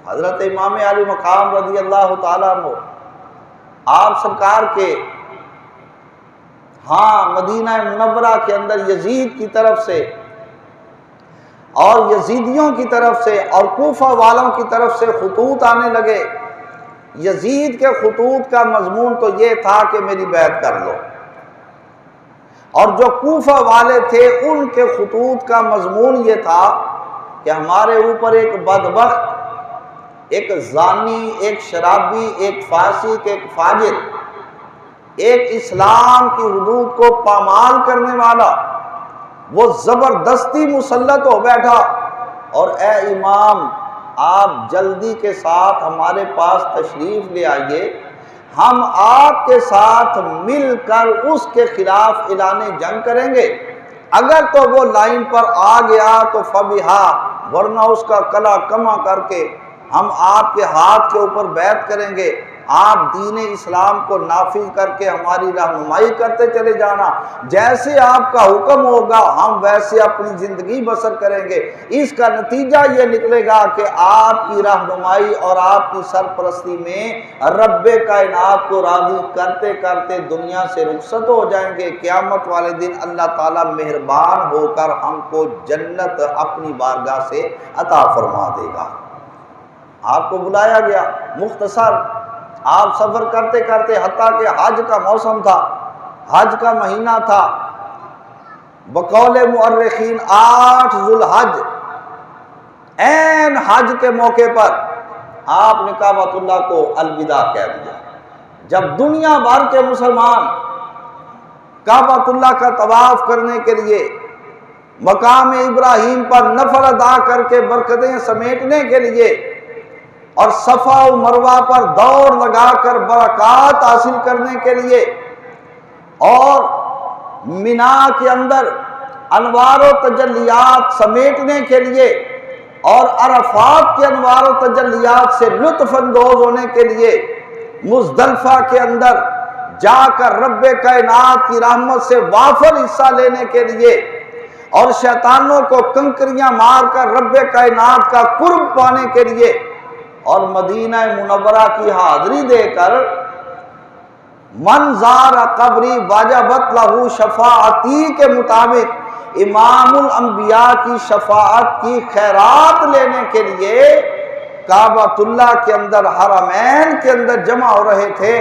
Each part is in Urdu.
حضرت امام علی مقام رضی اللہ تعالیٰ عنہ آپ سرکار کے مدینہ منورہ کے اندر یزید کی طرف سے اور یزیدیوں کی طرف سے اور کوفہ والوں کی طرف سے خطوط آنے لگے۔ یزید کے خطوط کا مضمون تو یہ تھا کہ میری بیعت کر لو، اور جو کوفہ والے تھے ان کے خطوط کا مضمون یہ تھا کہ ہمارے اوپر ایک بدبخت، ایک زانی، ایک شرابی، ایک فاسق، ایک فاجر، ایک اسلام کی حدود کو پامال کرنے والا وہ زبردستی مسلط ہو بیٹھا، اور اے امام آپ جلدی کے ساتھ ہمارے پاس تشریف لے آئیے، ہم آپ کے ساتھ مل کر اس کے خلاف اعلان جنگ کریں گے۔ اگر تو وہ لائن پر آ گیا تو فبہا، ورنہ اس کا کلا کما کر کے ہم آپ کے ہاتھ کے اوپر بیعت کریں گے، آپ دین اسلام کو نافذ کر کے ہماری رہنمائی کرتے چلے جانا، جیسے آپ کا حکم ہوگا ہم ویسے اپنی زندگی بسر کریں گے۔ اس کا نتیجہ یہ نکلے گا کہ آپ کی رہنمائی اور آپ کی سرپرستی میں رب کائنات کو راضی کرتے کرتے دنیا سے رخصت ہو جائیں گے۔ قیامت والے دن اللہ تعالیٰ مہربان ہو کر ہم کو جنت اپنی بارگاہ سے عطا فرما دے گا۔ آپ کو بلایا گیا، مختصر آپ سفر کرتے کرتے، حتیٰ کہ حج کا موسم تھا، حج کا مہینہ تھا، بقول مؤرخین 8 ذو الحج، عین حج کے موقع پر آپ نے کعبۃ اللہ کو الوداع کہہ دیا۔ جب دنیا بھر کے مسلمان کعبۃ اللہ کا طواف کرنے کے لیے مقام ابراہیم پر نفل ادا کر کے برکتیں سمیٹنے کے لیے اور صفا و مروہ پر دوڑ لگا کر برکات حاصل کرنے کے لیے اور مینا کے اندر انوار و تجلیات سمیٹنے کے لیے اور عرفات کے انوار و تجلیات سے لطف اندوز ہونے کے لیے مزدلفہ کے اندر جا کر رب کائنات کی رحمت سے وافر حصہ لینے کے لیے اور شیطانوں کو کنکریاں مار کر رب کائنات کا قرب پانے کے لیے اور مدینہ منورہ کی حاضری دے کر من زار قبری واجبت لہو شفاعتی کے مطابق امام الانبیاء کی شفاعت کی خیرات لینے کے لیے کعبۃ اللہ کے اندر حرمین کے اندر جمع ہو رہے تھے،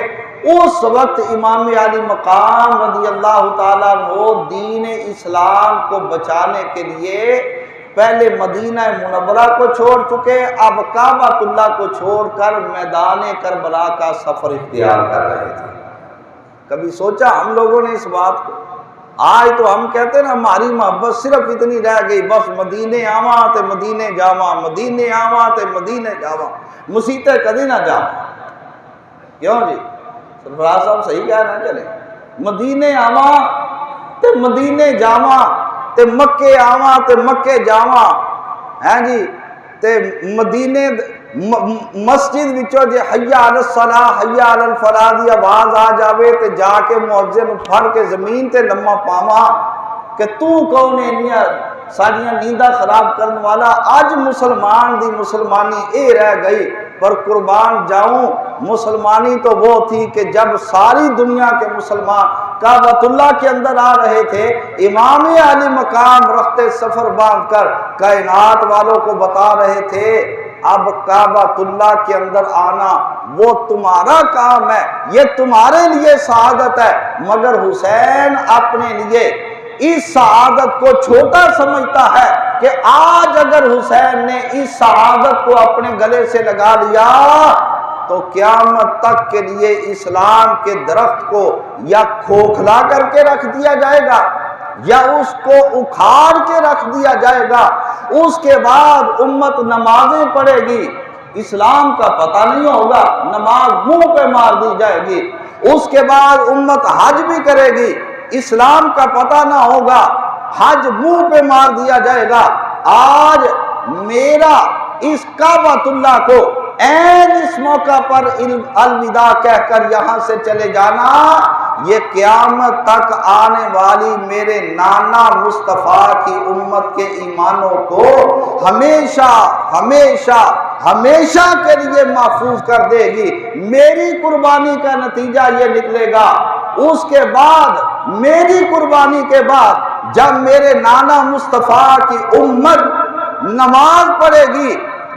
اس وقت امام علی مقام رضی اللہ تعالیٰ عنہ دین اسلام کو بچانے کے لیے پہلے مدینہ منورہ کو چھوڑ چکے، اب کعبۃ اللہ کو چھوڑ کر میدان کربلا کا سفر اختیار کر رہے تھے۔ کبھی سوچا ہم لوگوں نے اس بات کو؟ آج تو ہم کہتے ہیں نا ہماری محبت صرف اتنی رہ گئی، بس مدینے آواں تے مدینے جاواں، مدینے آواں تے مدینے جاواں، مسیطے کدی نہ جاواں۔ کیوں جی؟ سرفراز صاحب صحیح کہہ رہے ہیں، چلے مدینے آواں تے مدینے جاواں تے مکے آواں تے مکے جاواں، ہیں جی تے مدینے مسجد وچوں جے حی علی الصلاۃ حی علی الفلاح دی آواز آ جاوے تے جا کے مؤذن پھڑ کے زمین تے لمحہ پاواں کہ تو کون ہے ساڈیاں نینداں خراب کرن والا۔ اج مسلمان دی مسلمانی اے رہ گئی، پر قربان جاؤں مسلمانی تو وہ تھی کہ جب ساری دنیا کے مسلمان کعبۃ اللہ کے اندر آ رہے تھے، امام علی مقام رخت سفر باندھ کر کائنات والوں کو بتا رہے تھے اب کعبۃ اللہ کے اندر آنا وہ تمہارا کام ہے، یہ تمہارے لیے سعادت ہے، مگر حسین اپنے لیے اس سعادت کو چھوٹا سمجھتا ہے کہ آج اگر حسین نے اس سعادت کو اپنے گلے سے لگا لیا تو قیامت تک کے لیے اسلام کے درخت کو یا کھوکھلا کر کے رکھ دیا جائے گا یا اس کو اکھاڑ کے رکھ دیا جائے گا۔ اس کے بعد امت نمازیں پڑھے گی، اسلام کا پتہ نہیں ہوگا، نماز منہ پہ مار دی جائے گی۔ اس کے بعد امت حج بھی کرے گی، اسلام کا پتہ نہ ہوگا، حج منہ پہ مار دیا جائے گا۔ آج میرا اس کعبۃ اللہ کو عین اس موقع پر الوداع کہہ کر یہاں سے چلے جانا، یہ قیامت تک آنے والی میرے نانا مصطفیٰ کی امت کے ایمانوں کو ہمیشہ ہمیشہ ہمیشہ کے لیے محفوظ کر دے گی۔ میری قربانی کا نتیجہ یہ نکلے گا، اس کے بعد میری قربانی کے بعد جب میرے نانا مصطفیٰ کی امت نماز پڑھے گی،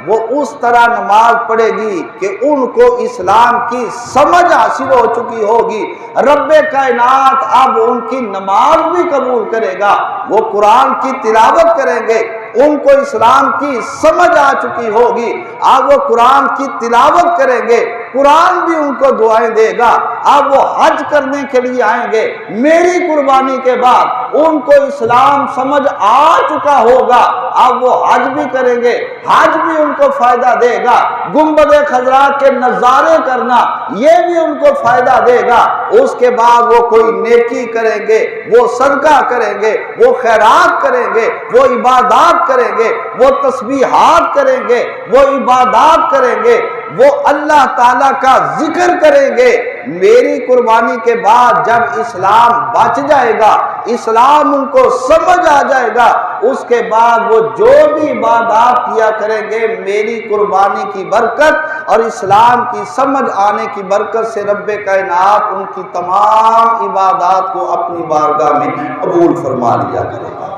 وہ اس طرح نماز پڑھے گی کہ ان کو اسلام کی سمجھ حاصل ہو چکی ہوگی۔ رب کائنات اب ان کی نماز بھی قبول کرے گا، وہ قرآن کی تلاوت کریں گے، ان کو اسلام کی سمجھ آ چکی ہوگی، اب وہ قرآن کی تلاوت کریں گے، قرآن بھی ان کو دعائیں دے گا، اب وہ حج کرنے کے لیے آئیں گے۔ میری قربانی کے بعد ان کو اسلام سمجھ آ چکا ہوگا، اب وہ حج بھی کریں گے، حج بھی ان کو فائدہ دے گا، گنبد خضرا کے نظارے کرنا یہ بھی ان کو فائدہ دے گا۔ اس کے بعد وہ کوئی نیکی کریں گے، وہ صدقہ کریں گے، وہ خیرات کریں گے، وہ عبادات کریں گے، وہ تسبیحات کریں گے، وہ عبادات کریں گے، وہ اللہ تعالیٰ کا ذکر کریں گے۔ میری قربانی کے بعد جب اسلام بچ جائے گا، اسلام ان کو سمجھ آ جائے گا، اس کے بعد وہ جو بھی عبادات کیا کریں گے، میری قربانی کی برکت اور اسلام کی سمجھ آنے کی برکت سے رب کائنات ان کی تمام عبادات کو اپنی بارگاہ میں قبول فرما لیا کرے گا۔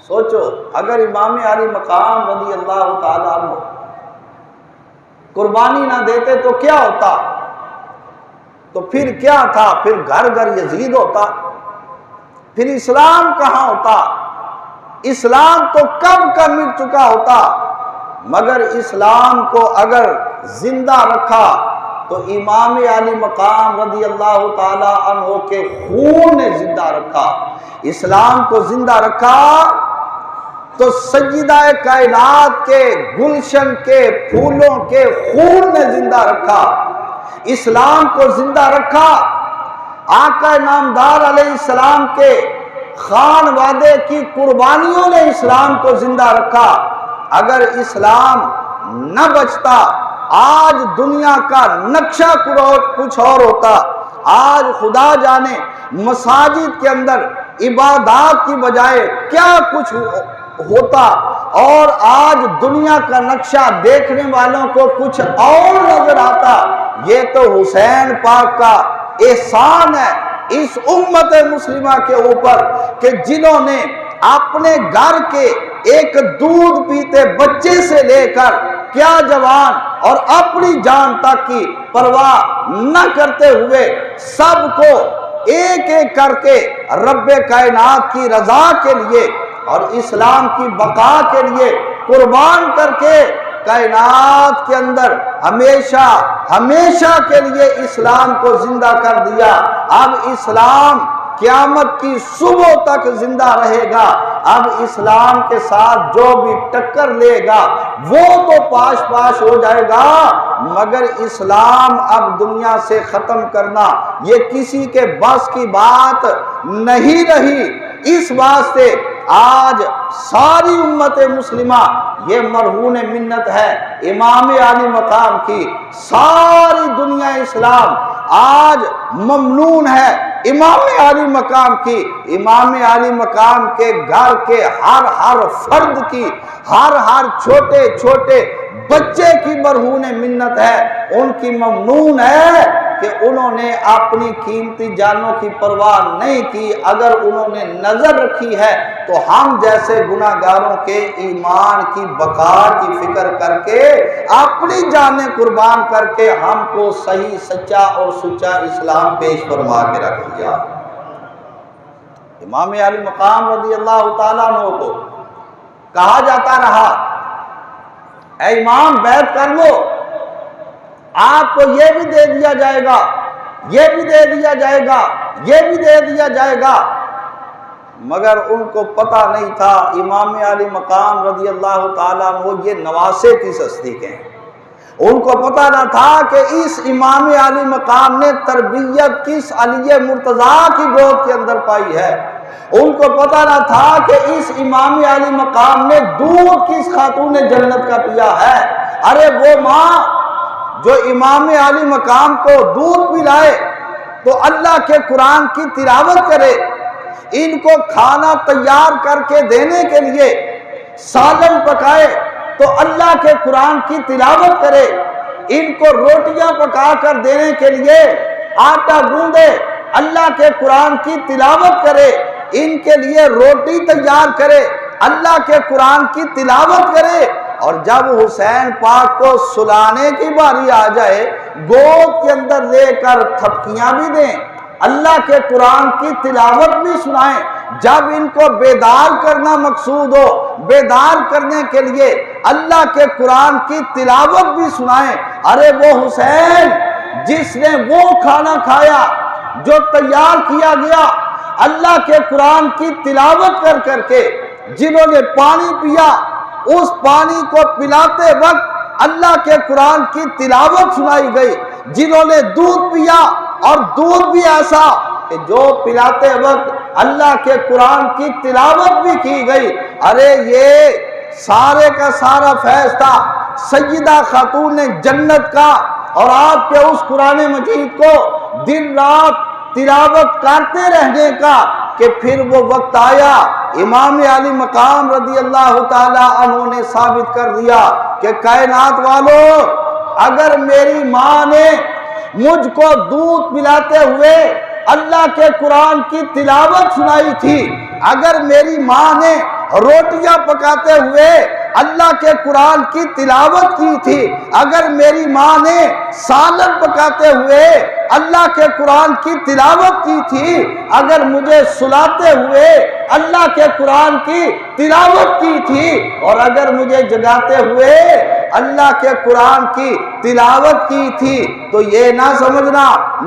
سوچو اگر امام علی مقام رضی اللہ تعالیٰ عنہ قربانی نہ دیتے تو کیا ہوتا؟ تو پھر کیا تھا؟ پھر گھر گھر یزید ہوتا، پھر اسلام کہاں ہوتا؟ اسلام تو کب کا مٹ چکا ہوتا۔ مگر اسلام کو اگر زندہ رکھا تو امام علی مقام رضی اللہ تعالی عنہ کے خون نے زندہ رکھا۔ اسلام کو زندہ رکھا تو سیدہ کائنات کے گلشن کے پھولوں کے خون نے زندہ رکھا۔ اسلام کو زندہ رکھا آقا نامدار علیہ السلام کے خان وعدے کی قربانیوں نے اسلام کو زندہ رکھا۔ اگر اسلام نہ بچتا آج دنیا کا نقشہ کچھ اور ہوتا۔ آج خدا جانے مساجد کے اندر عبادات کی بجائے کیا کچھ ہوتا، اور آج دنیا کا نقشہ دیکھنے والوں کو کچھ اور نظر آتا۔ یہ تو حسین پاک کا احسان ہے اس امت مسلمہ کے اوپر کہ جنہوں نے اپنے گھر کے ایک دودھ پیتے بچے سے لے کر کیا جوان اور اپنی جان تک کی پرواہ نہ کرتے ہوئے سب کو ایک ایک کر کے رب کائنات کی رضا کے لیے اور اسلام کی بقا کے لیے قربان کر کے کائنات کے اندر ہمیشہ ہمیشہ کے لیے اسلام کو زندہ کر دیا۔ اب اسلام قیامت کی صبح تک زندہ رہے گا۔ اب اسلام کے ساتھ جو بھی ٹکر لے گا وہ تو پاش پاش ہو جائے گا، مگر اسلام اب دنیا سے ختم کرنا یہ کسی کے بس کی بات نہیں رہی۔ اس واسطے آج ساری امت مسلمہ یہ مرہون منت ہے امام علی مقام کی۔ ساری دنیا اسلام آج ممنون ہے امام علی مقام کی۔ امام علی مقام کے گھر کے ہر فرد کی، ہر چھوٹے چھوٹے بچے کی مرہون منت ہے، ان کی ممنون ہے کہ انہوں نے اپنی قیمتی جانوں کی پرواہ نہیں کی۔ اگر انہوں نے نظر رکھی ہے تو ہم جیسے گناہگاروں کے ایمان کی بقا کی فکر کر کے اپنی جانیں قربان کر کے ہم کو صحیح سچا اور سچا اسلام پیش فرما کے رکھ دیا۔ امام علی مقام رضی اللہ تعالیٰ عنہ کو کہا جاتا رہا اے امام بیعت کر لو، آپ کو یہ بھی دے دیا جائے گا، یہ بھی دے دیا جائے گا، یہ بھی دے دیا جائے گا۔ مگر ان کو پتہ نہیں تھا امام علی مقام رضی اللہ تعالیٰ عنہ یہ نواسے کس ہستی کے ہیں۔ ان کو پتہ نہ تھا کہ اس امام علی مقام نے تربیت کس علی مرتضیٰ کی گود کے اندر پائی ہے۔ ان کو پتہ نہ تھا کہ اس امام علی مقام نے دودھ کس خاتون جنت کا پیا ہے۔ ارے وہ ماں جو امام علی مقام کو دودھ پلائے تو اللہ کے قرآن کی تلاوت کرے، ان کو کھانا تیار کر کے دینے کے لیے سالن پکائے، تو اللہ کے قرآن کی تلاوت کرے، ان کو روٹیاں پکا کر دینے کے لیے آٹا گوندے، اللہ کے قرآن کی تلاوت کرے، ان کے لیے روٹی تیار کرے، اللہ کے قرآن کی تلاوت کرے، اور جب حسین پاک کو سلانے کی باری آ جائے گود کے اندر لے کر تھپکیاں بھی دیں، اللہ کے قرآن کی تلاوت بھی سنائیں۔ جب ان کو بیدار کرنا مقصود ہو، بیدار کرنے کے لیے اللہ کے قرآن کی تلاوت بھی سنائیں۔ ارے وہ حسین جس نے وہ کھانا کھایا جو تیار کیا گیا اللہ کے قرآن کی تلاوت کر کر کے، جنہوں نے پانی پیا اس پانی کو پلاتے وقت اللہ کے قرآن کی تلاوت سنائی گئی، جنہوں نے دودھ پیا اور دودھ بھی ایسا کہ جو پلاتے وقت اللہ کے قرآن کی تلاوت بھی کی گئی۔ ارے یہ سارے کا سارا فیض تھا سیدہ خاتون جنت کا، اور آپ کے اس قرآن مجید کو دن رات تلاوت کرتے رہنے کا، کہ پھر وہ وقت آیا امام علی مقام رضی اللہ تعالی عنہ نے ثابت کر دیا کہ کائنات والوں، اگر میری ماں نے مجھ کو دودھ پلاتے ہوئے اللہ کے قرآن کی تلاوت سنائی تھی، اگر میری ماں نے روٹیاں پکاتے ہوئے اللہ کے قرآن کی تلاوت کی تھی، اگر میری ماں نے سالن پکاتے ہوئے اللہ کے قرآن کی تلاوت کی تھی، اگر مجھے سلاتے ہوئے اللہ کے قرآن کی تلاوت کی تھی، اور اگر مجھے جگاتے ہوئے اللہ کے قرآن کی تلاوت کی تھی، تو یہ نہ سمجھنا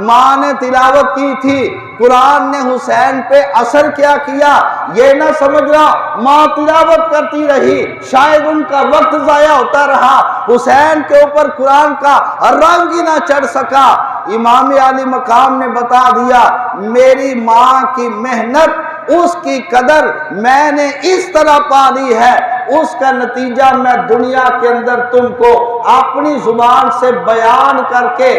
ماں نے تلاوت کی تھی قرآن نے حسین پہ اثر کیا کیا، یہ نہ سمجھنا ماں تلاوت کرتی رہی شاید ان کا وقت ضائع ہوتا رہا، حسین کے اوپر قرآن کا رنگ ہی نہ چڑھ سکا۔ امام علی مقام نے بتا دیا میری ماں کی محنت، اس کی قدر میں نے اس طرح پا لی ہے، اس کا نتیجہ میں دنیا کے اندر تم کو اپنی زبان سے بیان کر کے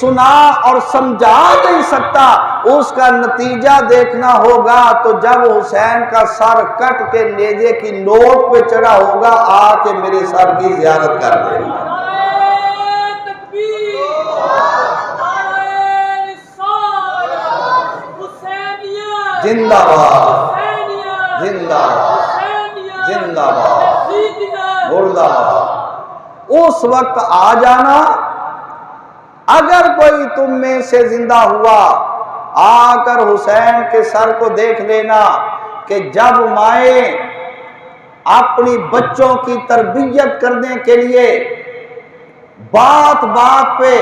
سنا اور سمجھا نہیں سکتا، اس کا نتیجہ دیکھنا ہوگا تو جب حسین کا سر کٹ کے نیزے کی نوک پہ چڑھا ہوگا آ کے میرے سر کی زیارت کر دے گا۔ زندہ باد، زندہ باد، زندہ باد، مردہ باد۔ اس وقت آ جانا، اگر کوئی تم میں سے زندہ ہوا آ کر حسین کے سر کو دیکھ لینا کہ جب مائیں اپنی بچوں کی تربیت کرنے کے لیے بات بات پہ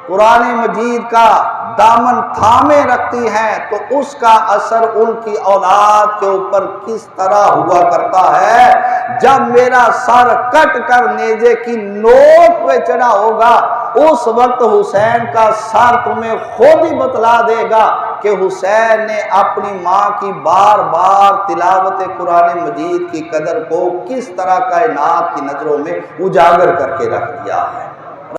قرآن مجید کا دامن تھامے رکھتی ہیں تو اس کا اثر ان کی اولاد کے اوپر کس طرح ہوا کرتا ہے۔ جب میرا سر کٹ کر نیزے کی نوک پہ چڑھا ہوگا اس وقت حسین کا سر تمہیں خود ہی بتلا دے گا کہ حسین نے اپنی ماں کی بار بار تلاوت قرآن مجید کی قدر کو کس طرح کائنات کی نظروں میں اجاگر کر کے رکھ دیا ہے۔